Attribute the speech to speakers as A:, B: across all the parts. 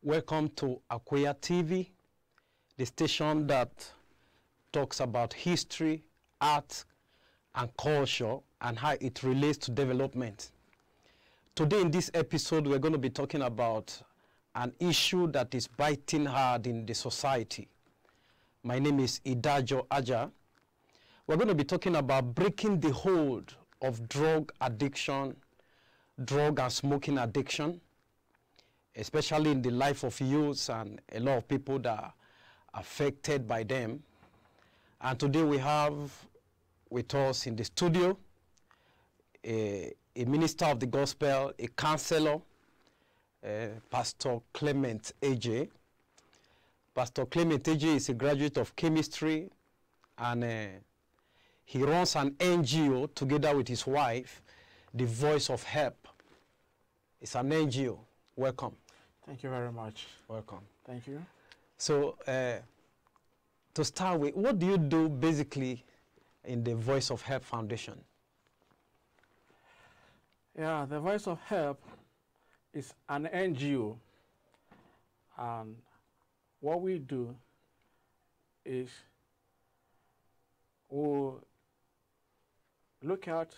A: Welcome to Akweya TV, the station that talks about history, art, and culture, and how it relates to development. Today in this episode, we're going to be talking about an issue that is biting hard in the society. My name is Utako Ejeh. We're going to be talking about breaking the hold of drug addiction, drug and smoking addiction, especially in the life of youths and a lot of people that are affected by them. And today we have with us in the studio a minister of the gospel, a counsellor, Pastor Clement Ejeh. Pastor Clement Ejeh is a graduate of chemistry, and he runs an NGO together with his wife, the Voice of Help. It's an NGO. Welcome.
B: Thank you very much.
A: Welcome.
B: Thank you.
A: So, to start with, what do you do basically in the Voice of Help Foundation?
B: Yeah, the Voice of Help is an NGO, and what we do is we look out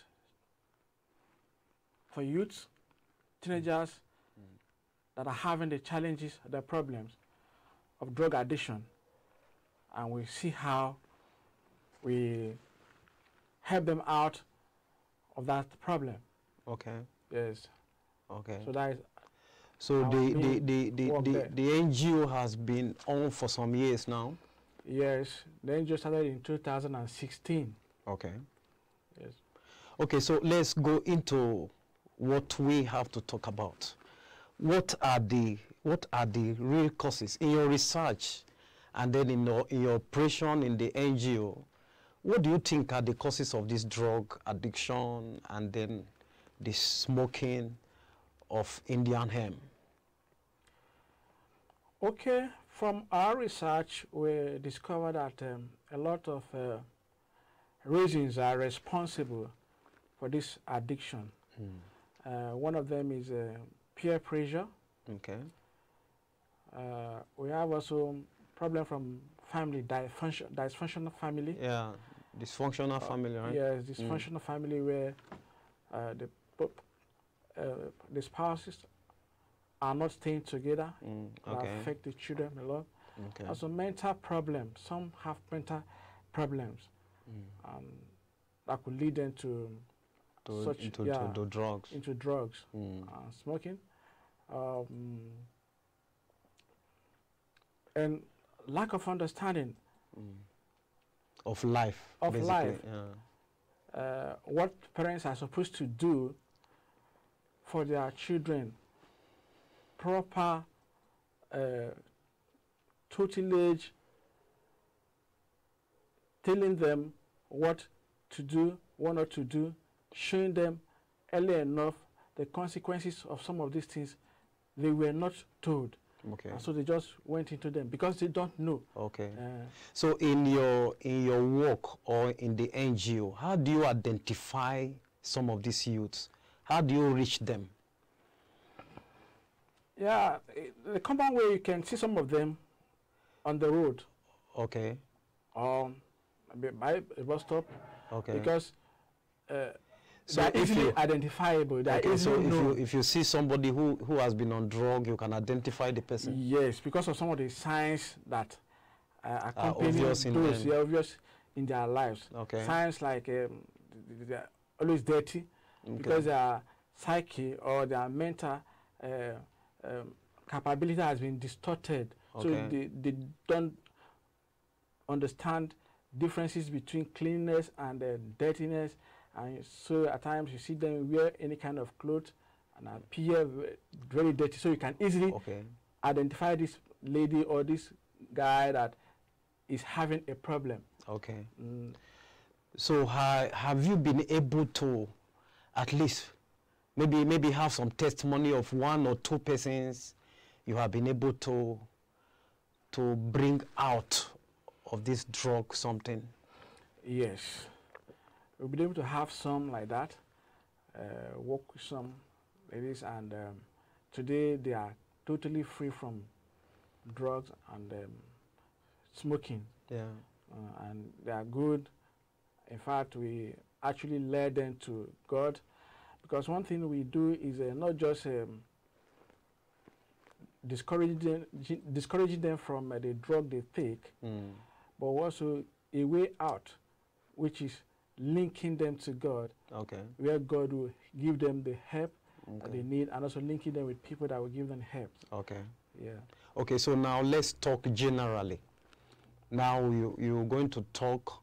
B: for youths, teenagers, that are having the challenges, the problems of drug addiction, and we see how we help them out of that problem.
A: Okay.
B: Yes.
A: Okay.
B: So that is.
A: So the NGO has been on for some years now.
B: Yes, the NGO started in 2016.
A: Okay.
B: Yes.
A: Okay. So let's go into what we have to talk about. What are the real causes in your research, and then in your operation in the NGO? What do you think are the causes of this drug addiction and then the smoking of Indian hemp?
B: Okay, from our research, we discovered that a lot of reasons are responsible for this addiction. One of them is peer pressure.
A: Okay.
B: We have also problem from family dysfunctional family.
A: Yeah, dysfunctional family, right?
B: Yes, dysfunctional family where the spouses are not staying together. That affect the children a lot.
A: Okay.
B: Also mental problems. Some have mental problems, that could lead them to
A: drugs.
B: Into drugs, smoking, and lack of understanding
A: of life.
B: Of
A: basically.
B: life.
A: Yeah.
B: What parents are supposed to do for their children. Proper tutelage, telling them what to do, what not to do, showing them early enough the consequences of some of these things. They were not told.
A: Okay.
B: And so they just went into them because they don't know.
A: Okay. So in your work or in the NGO, how do you identify some of these youths? How do you reach them?
B: Yeah, the common way you can see some of them on the road.
A: Okay.
B: By a bus stop.
A: Okay.
B: Because
A: so
B: they're easily identifiable.
A: If you see somebody who has been on drug, you can identify the person.
B: Yes, because of some of the signs that accompany
A: obvious
B: obvious in their lives.
A: Okay.
B: Signs like they're always dirty, because their psyche or their mental capability has been distorted. So they don't understand differences between cleanliness and dirtiness, and so at times you see them wear any kind of clothes and appear very dirty. So you can easily identify this lady or this guy that is having a problem.
A: Okay. So have you been able to at least maybe have some testimony of one or two persons you have been able to bring out of this drug something?
B: Yes. We've been able to have some like that, work with some ladies, and today they are totally free from drugs and smoking.
A: Yeah.
B: And they are good. In fact, we actually led them to God, because one thing we do is not just discouraging them from the drug they take, but also a way out, which is linking them to God, where God will give them the help that they need, and also linking them with people that will give them help.
A: Okay.
B: Yeah.
A: Okay, so now let's talk generally. Now you're going to talk,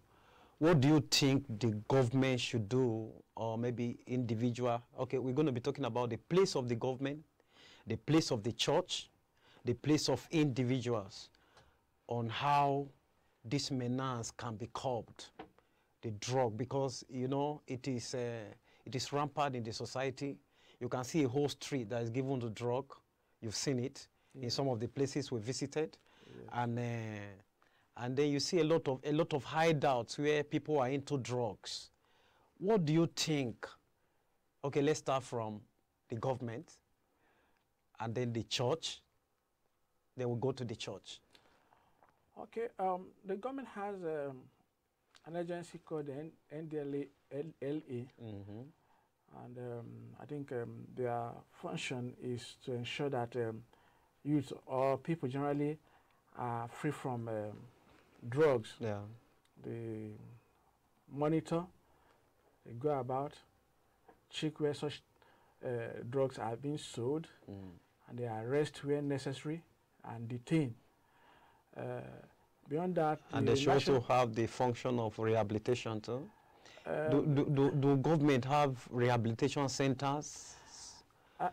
A: what do you think the government should do, or maybe individual? Okay, we're going to be talking about the place of the government, the place of the church, the place of individuals, on how this menace can be curbed, the drug, because, you know, it is rampant in the society. You can see a whole street that is given to drug. You've seen it in some of the places we visited. And then you see a lot of hideouts where people are into drugs. What do you think? Okay, let's start from the government, and then the church. Then we'll go to the church.
B: Okay, the government has an agency called the NDLA, and I think their function is to ensure that youth or people generally are free from drugs.
A: Yeah.
B: They monitor, they go about, check where such drugs are being sold, and they arrest where necessary and detain. Beyond that,
A: and they should also have the function of rehabilitation too. Do government have rehabilitation centers?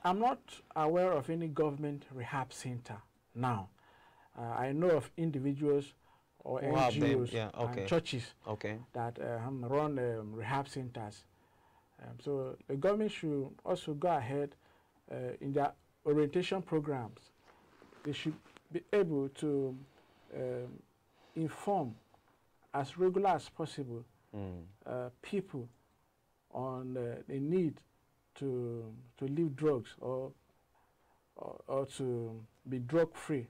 B: I'm not aware of any government rehab center now. I know of individuals or NGOs and churches that run rehab centers. So the government should also go ahead in their orientation programs. They should be able to inform as regular as possible people on the need to leave drugs or to be drug free,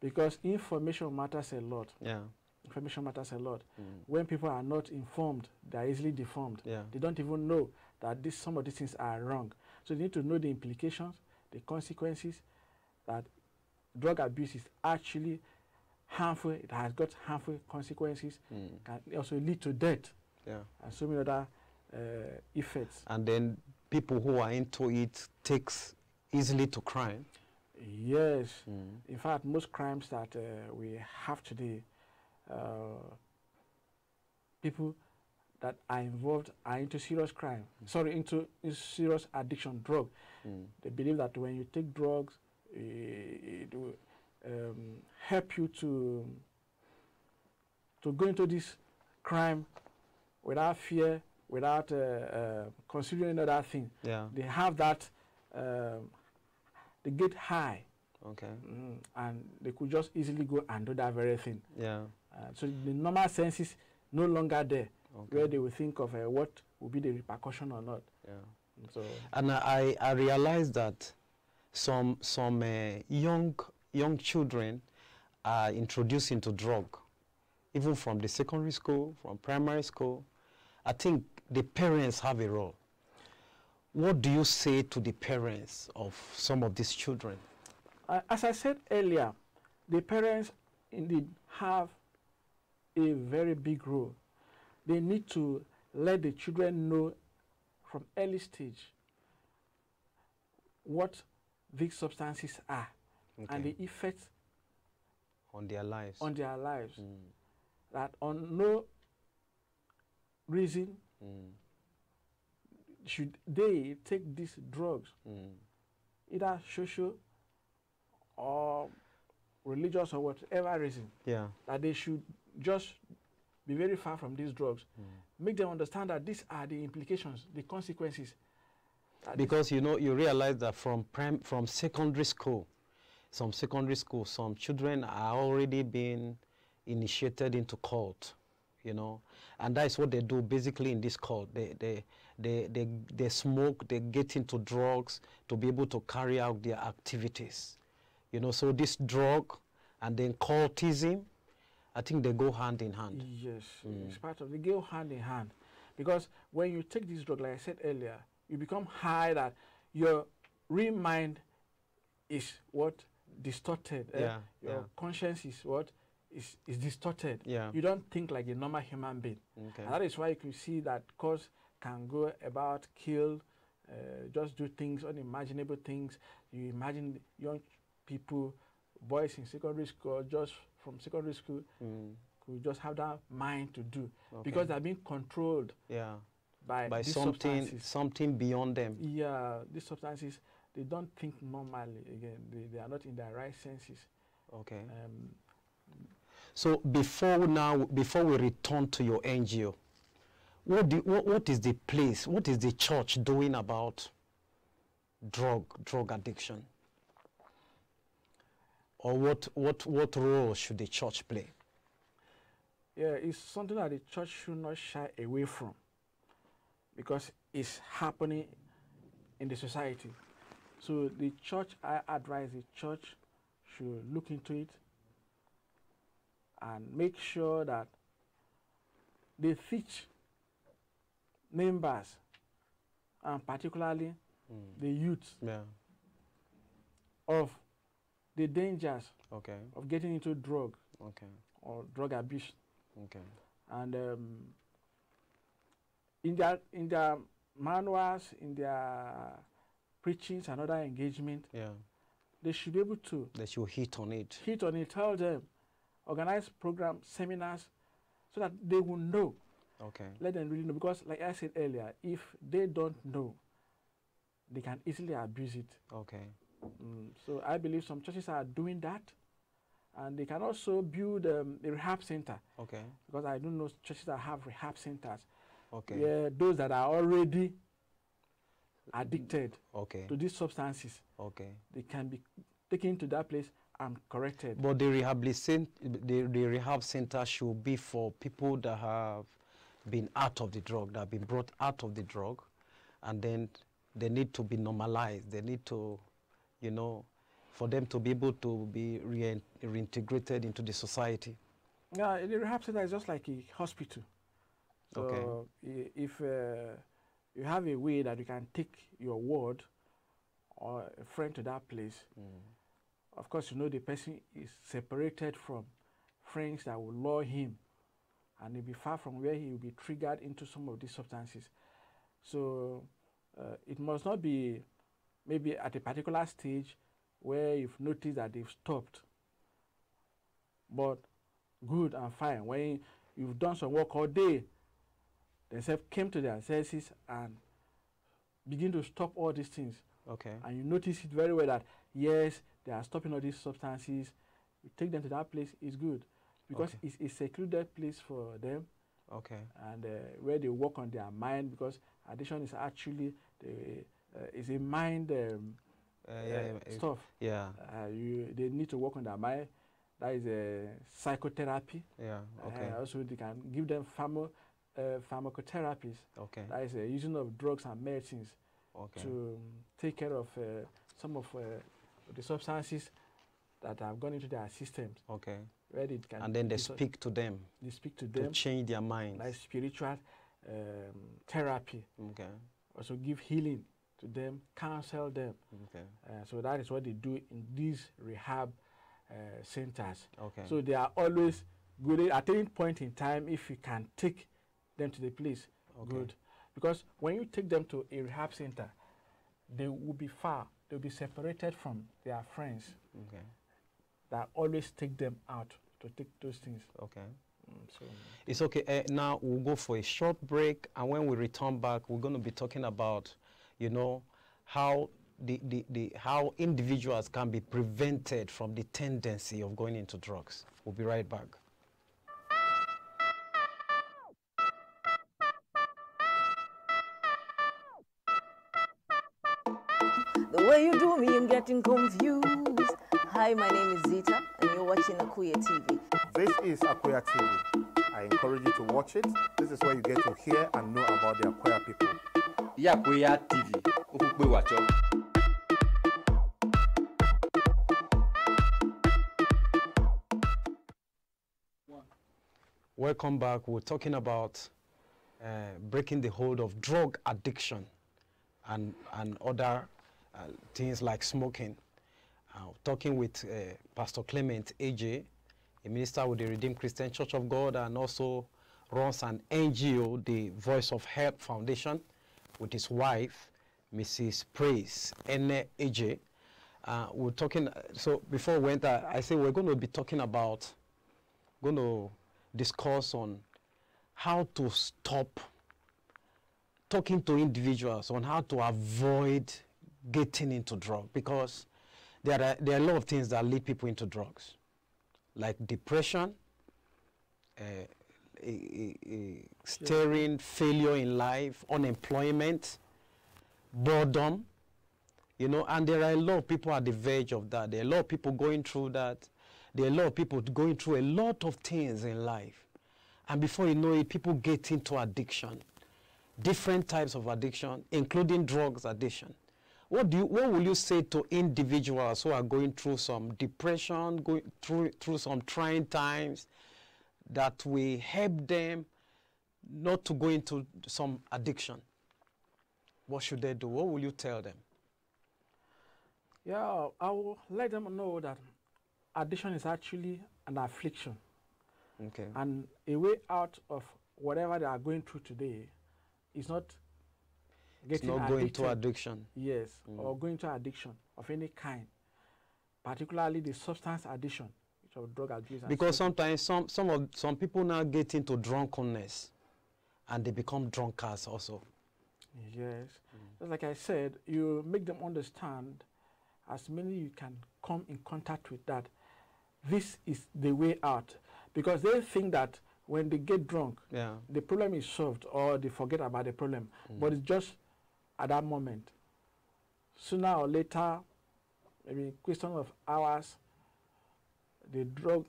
B: because information matters a lot.
A: Yeah.
B: Information matters a lot. When people are not informed, they are easily deformed. Yeah. They don't even know that some of these things are wrong. So they need to know the implications, the consequences, that drug abuse is actually harmful. It has got harmful consequences. Can also lead to death. Yeah. And so many other effects.
A: And then people who are into it takes easily to crime.
B: Yes. In fact, most crimes that we have today, people that are involved are into serious crime. Sorry, into serious addiction, drug. They believe that when you take drugs, it will help you to go into this crime without fear, without considering another thing. Yeah. They have that, they get high. Okay. And they could just easily go and do that very thing. Yeah. So the normal sense is no longer there, where they will think of what will be the repercussion or not. Yeah. So,
A: and I realized that some young children are introduced into drug, even from the secondary school, from primary school. I think the parents have a role. What do you say to the parents of some of these children?
B: As I said earlier, the parents indeed have a very big role. They need to let the children know from early stage what these substances are and the effects
A: on their lives.
B: That on no reason should they take these drugs, either social or religious or whatever reason. Yeah. That they should just be very far from these drugs. Make them understand that these are the implications, the consequences.
A: Because you know, you realize that from secondary school, some children are already being, initiated into cult, you know, and that is what they do basically in this cult. They smoke, they get into drugs to be able to carry out their activities, you know. So this drug and then cultism, I think they go hand in hand.
B: Yes, it's part of, they go hand in hand, because when you take this drug, like I said earlier, you become high that your real mind is what distorted. Your conscience is what is distorted. You don't think like a normal human being. And that is why you can see that cause can go about, kill, just do things, unimaginable things. You imagine young people, boys in secondary school, just from secondary school, could just have that mind to do, because they're being controlled by
A: something beyond them.
B: Yeah, these substances, they don't think normally. Again, they are not in their right senses.
A: Okay. So before we return to your NGO, what is the place, what is the church doing about drug addiction? Or what role should the church play?
B: Yeah, it's something that the church should not shy away from, because it's happening in the society. So the church, I advise the church should look into it and make sure that they teach members, and particularly the youth, of the dangers of getting into drug or drug abuse. And in their manuals, in their preachings and other engagement, they should be able to.
A: They should hit on it.
B: Tell them, organize programs, seminars, so that they will know. Let them really know, because like I said earlier, if they don't know, they can easily abuse it. So I believe some churches are doing that, and they can also build a rehab center. Because I do know churches that have rehab centers. Where those that are already addicted to these substances, they can be taken to that place and corrected.
A: But the rehab center should be for people that have been out of the drug, that have been brought out of the drug, and then they need to be normalized. They need to, you know, for them to be able to be reintegrated into the society.
B: Yeah, the rehab center is just like a hospital. So if you have a way that you can take your ward or a friend to that place, of course, you know, the person is separated from friends that will lure him, and he'll be far from where he will be triggered into some of these substances. So it must not be maybe at a particular stage where you've noticed that they've stopped, but good and fine. When you've done some work all day, themselves came to their senses and begin to stop all these things. And you notice it very well that, yes, they are stopping all these substances. You take them to that place, is good. Because it's a secluded place for them. And where they work on their mind, because addiction is actually is a mind stuff. They need to work on their mind. That is psychotherapy. Also, they can give them pharmacotherapies. That is using of drugs and medicines to take care of some of the substances that have gone into their systems. Where they can,
A: and then they speak to them.
B: They speak to them
A: to change their minds.
B: Like spiritual therapy. Also give healing to them, counsel them. So that is what they do in these rehab centers. So they are always good at any point in time. If you can take them to the place, good. Because when you take them to a rehab center, they will be far. They will be separated from their friends. That always take them out to take those things. So
A: it's okay. Now we'll go for a short break, and when we return back, we're going to be talking about, you know, how how individuals can be prevented from the tendency of going into drugs. We'll be right back.
C: The way you do me, I'm getting confused. Hi, my name is Zita, and and you're watching Akweya TV.
D: This is Akweya TV. I encourage you to watch it. This is where you get to hear and know about the Akweya people.
E: Akweya TV.
A: Welcome back. We're talking about breaking the hold of drug addiction and other things like smoking. Talking with Pastor Clement Ejeh, a minister with the Redeemed Christian Church of God, and also runs an NGO, the Voice of Help Foundation, with his wife, Mrs. Praise Ejeh. We're talking, so before we went, I said we're going to be talking about, going to discuss on how to stop talking to individuals on how to avoid getting into drugs, because there are a lot of things that lead people into drugs, like depression, staring failure in life, unemployment, boredom, you know, and there are a lot of people at the verge of that. There are a lot of people going through that. There are a lot of people going through a lot of things in life. And before you know it, people get into addiction, different types of addiction, including drugs addiction. What will you say to individuals who are going through some depression, going through some trying times, that we help them not to go into some addiction? What should they do? What will you tell them?
B: Yeah, I will let them know that addiction is actually an affliction.
A: Okay.
B: And a way out of whatever they are going through today is not getting
A: going to addiction.
B: Yes, or going to addiction of any kind, particularly the substance addiction, which of drug abuse.
A: Because sometimes some people now get into drunkenness, and they become drunkards also.
B: Yes, just like I said, you make them understand, as many you can come in contact with, that this is the way out, because they think that when they get drunk, the problem is solved, or they forget about the problem. But it's just at that moment. Sooner or later, maybe a question of hours, the drug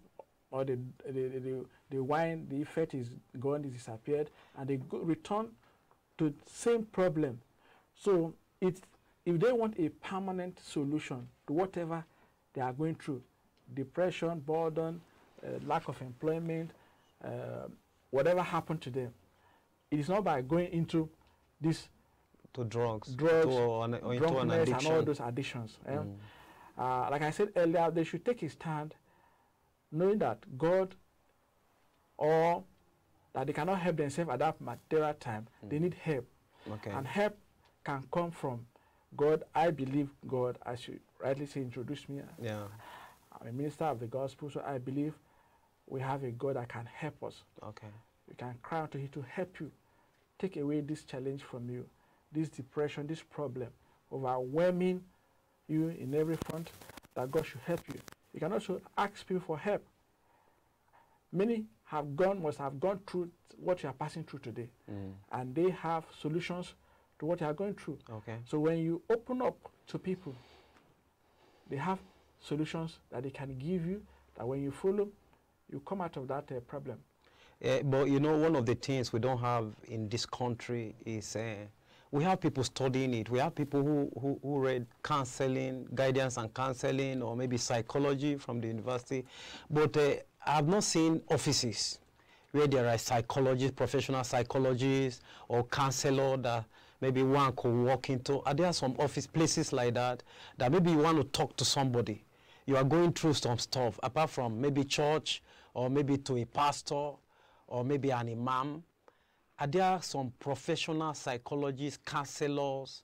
B: or the wine, the effect is gone, it disappeared, and they return to the same problem. So if they want a permanent solution to whatever they are going through, depression, boredom, lack of employment, whatever happened to them, it is not by going into this drugs, or into an addiction, and all those addictions. Like I said earlier, they should take a stand, knowing that God, or that they cannot help themselves at that material time. They need help, and help can come from God. I believe God, as you rightly say, introduced me. I'm a minister of the gospel, so I believe we have a God that can help us. You can cry out to Him to help you, take away this challenge from you, this depression, this problem, overwhelming you in every front, that God should help you. You can also ask people for help. Many must have gone through what you are passing through today, and they have solutions to what you are going through. So when you open up to people, they have solutions that they can give you, that when you follow, you come out of that problem.
A: But you know, one of the things we don't have in this country is we have people studying it. We have people who read counseling, guidance and counseling, or maybe psychology from the university. But I have not seen offices where there are psychologists, professional psychologists, or counselor that maybe one could walk into. Are there some office places like that maybe you want to talk to somebody? You are going through some stuff, apart from maybe church, or maybe to a pastor, or maybe an imam. Are there some professional psychologists, counselors,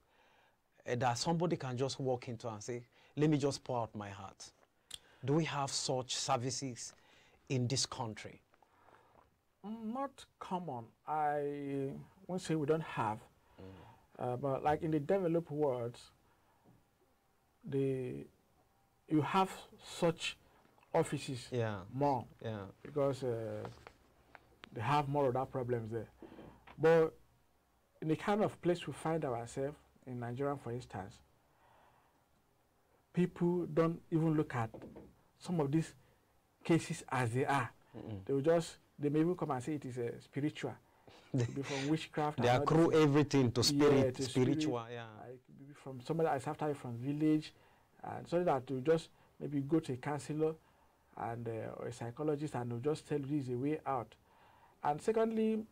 A: that somebody can just walk into and say, let me just pour out my heart? Do we have such services in this country?
B: Not common. I won't say we don't have, but like in the developed world, you have such offices more, because they have more of that problems there. But in the kind of place we find ourselves, in Nigeria for instance, people don't even look at some of these cases as they are. They may even come and say it is spiritual. Be from witchcraft.
A: They accrue everything to spirit, spiritual. Yeah.
B: Like from somebody that's after you from village, and so that you just maybe go to a counselor and or a psychologist, and they'll just tell you this is a way out. And secondly,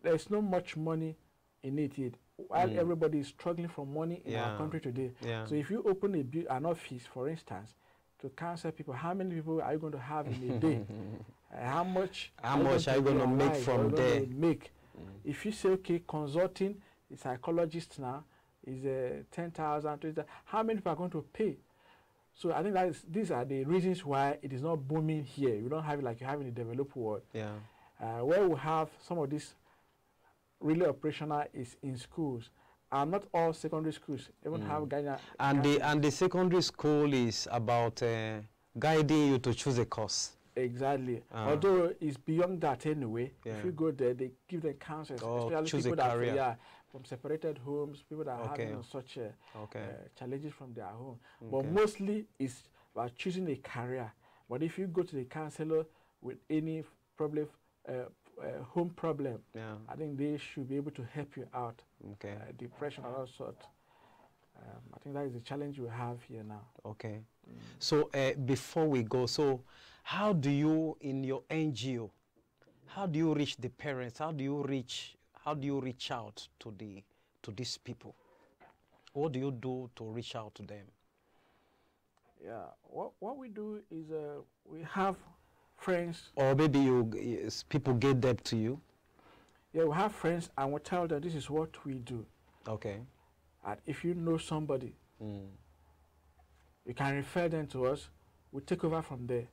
B: there's not much money in it yet. While everybody is struggling for money in our country today. Yeah. So if you open an office, for instance, to counsel people, how many people are you going to have in a day? How much are you going to make from there? If you say, okay, consulting a psychologist now is 10,000, 20,000, how many people are going to pay? So I think these are the reasons why it is not booming here. You don't have it like you have in the developed world. Yeah. Where we have some of this really operational is in schools. Not all secondary schools even have Ghana.
A: And the secondary school is about guiding you to choose a course.
B: Exactly. Although it's beyond that anyway. Yeah. If you go there, they give them counsels, especially people that from separated homes, people that are having such challenges from their home. But mostly it's about choosing a career. But if you go to the counselor with any problem, home problem, I think they should be able to help you out. Depression and all sorts. I think that is the challenge we have here now.
A: Okay. So before we go, so how do you, in your NGO, how do you reach the parents? How do you reach out to these people? What do you do to reach out to them?
B: Yeah, what we do is we have friends.
A: Or maybe people get them to you?
B: Yeah, we have friends and we tell them this is what we do. Okay. And if you know somebody, you can refer them to us. We take over from there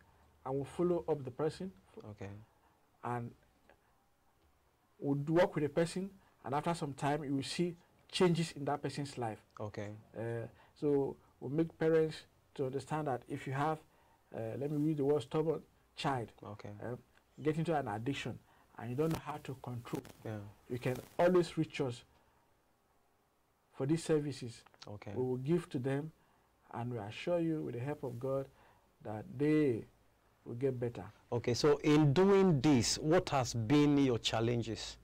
B: and we'll follow up the person. Okay. And we'll work with the person, and after some time you will see changes in that person's life. Okay. So we'll make parents to understand that if you have, let me use the word stubborn child, get into an addiction and you don't know how to control, you can always reach us for these services. Okay. We will give to them, and we assure you with the help of God that they will get better.
A: Okay, so in doing this, what has been your challenges?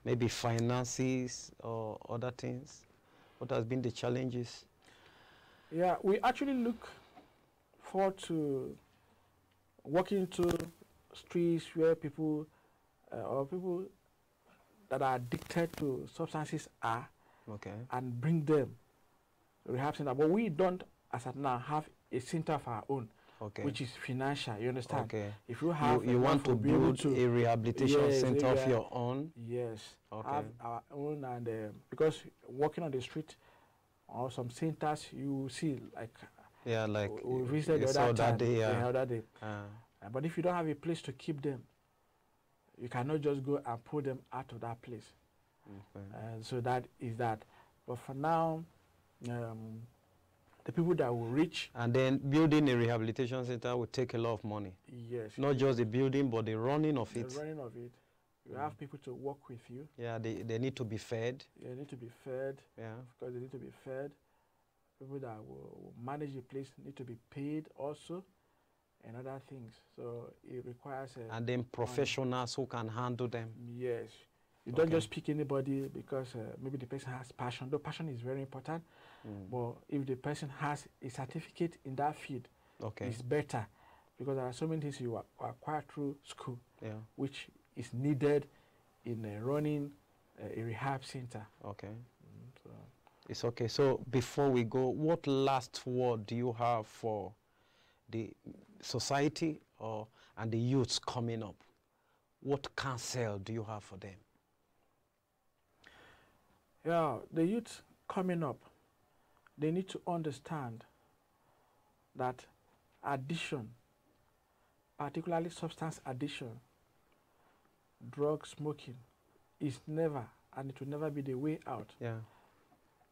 A: Maybe finances or other things? What has been the challenges?
B: Yeah, we actually look forward to walking into streets where people or people that are addicted to substances are, and bring them to rehab center. But we don't, as of now, have a center of our own, which is financial. You understand? Okay. If you have,
A: you want to build a rehabilitation center of your own.
B: Yes. Okay. Have our own, and because working on the street or some centers, you see like we visited the other day. But if you don't have a place to keep them, you cannot just go and pull them out of that place. So that is that. But for now, the people that will reach.
A: And then building a rehabilitation center will take a lot of money.
B: Yes.
A: Not just the building, but the running of it.
B: The running of it. You have people to work with you.
A: Yeah, they need to be fed.
B: They need to be fed. Yeah. Because they need to be fed. People that will manage the place need to be paid also, and other things. So it requires
A: and then professionals who can handle them.
B: Yes. You don't just pick anybody because maybe the person has passion. Though passion is very important, but if the person has a certificate in that field, it's better, because there are so many things you acquire through school, which is needed in running a rehab center. Okay. So
A: it's okay. So before we go, what last word do you have for the society and the youths coming up? What counsel do you have for them?
B: Yeah, the youth coming up, they need to understand that addiction, particularly substance addiction, drug smoking, is never, and it will never be the way out. Yeah.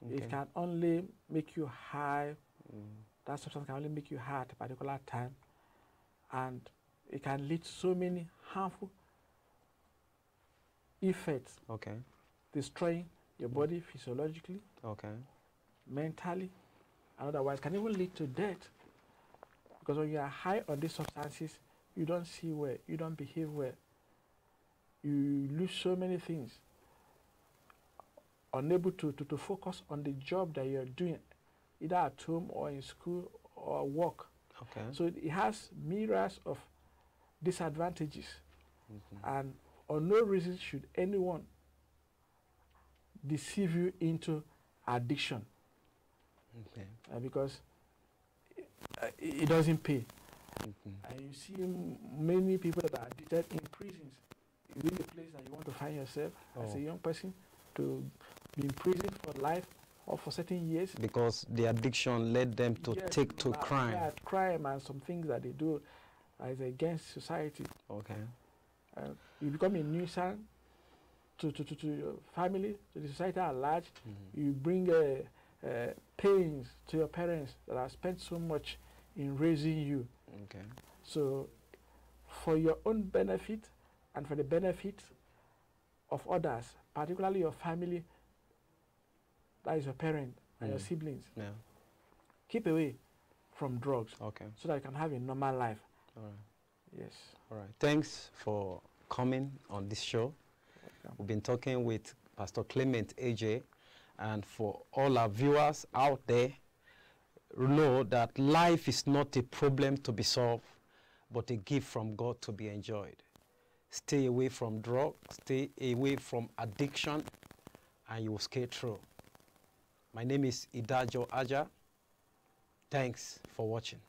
B: Okay. It can only make you high. That substance can only make you high at a particular time, and it can lead to so many harmful effects. Okay. Destroying your body physiologically, mentally, and otherwise can even lead to death. Because when you are high on these substances, you don't see well, you don't behave well. You lose so many things. Unable to focus on the job that you're doing, either at home or in school or work.
A: Okay.
B: So it has myriads of disadvantages. And for no reason should anyone deceive you into addiction.
A: Okay.
B: Because it doesn't pay. And you see many people that are addicted in prisons. Is it the place that you want to find yourself as a young person, to be in prison for life or for certain years?
A: Because the addiction led them to take to crime.
B: Yeah, crime and some things that they do is against society.
A: Okay.
B: You become a nuisance to your family, to the society at large. You bring pains to your parents that have spent so much in raising you.
A: Okay.
B: So for your own benefit and for the benefit of others, particularly your family, that is your parent and your siblings, keep away from drugs.
A: Okay.
B: So that you can have a normal life.
A: All right.
B: Yes.
A: All right. Thanks for coming on this show.
B: Welcome.
A: We've been talking with Pastor Clement Ejeh, and for all our viewers out there, know that life is not a problem to be solved, but a gift from God to be enjoyed. Stay away from drugs, stay away from addiction, and you will skate through. My name is Idajo Aja. Thanks for watching.